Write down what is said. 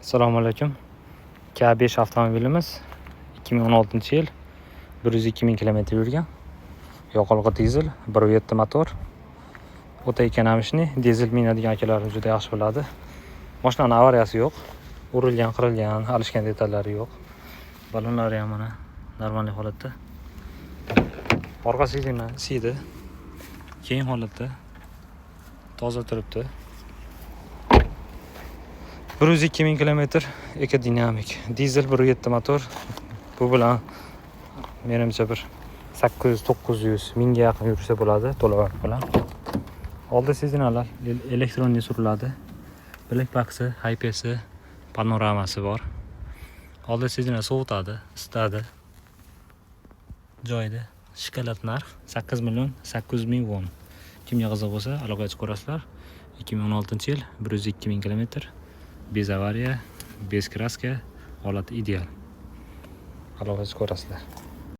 Assalomu alaykum. K5 avtomobilimiz 2016-yil 102 ming kilometr yurgan. Yoqilg'i dizel, 1.7 motor. O'ta ekonomishni dizel minadigan akalar juda yaxshi biladi. Mashinani avariyasi yo'q. Urilgan, qirilgan, alishgan detallari yo'q. Balonlari ham mana normal holatda. Orqa sidina siydi. Keng holatda. Toza turibdi. 102 ming kilometr ekodinamik dizel 1.7 motor. Bu bilan menimcha bir 800-900 mingga yaqin yursa bo'ladi to'lov bilan. Oldi sizinalar elektronli suriladi. Bilak baksi, haypesi, panoramasi bor. Oldi sizina sovutadi, isitadi. Joyida shikolat narx 8 ming won. Kimga qiziq bo'lsa, aloqa qilib ko'rasizlar. 2016-yil 102 ming kilometr. Bez avariya, bez kraska, holati ideal. Aloqa qilib ko'rasizlar.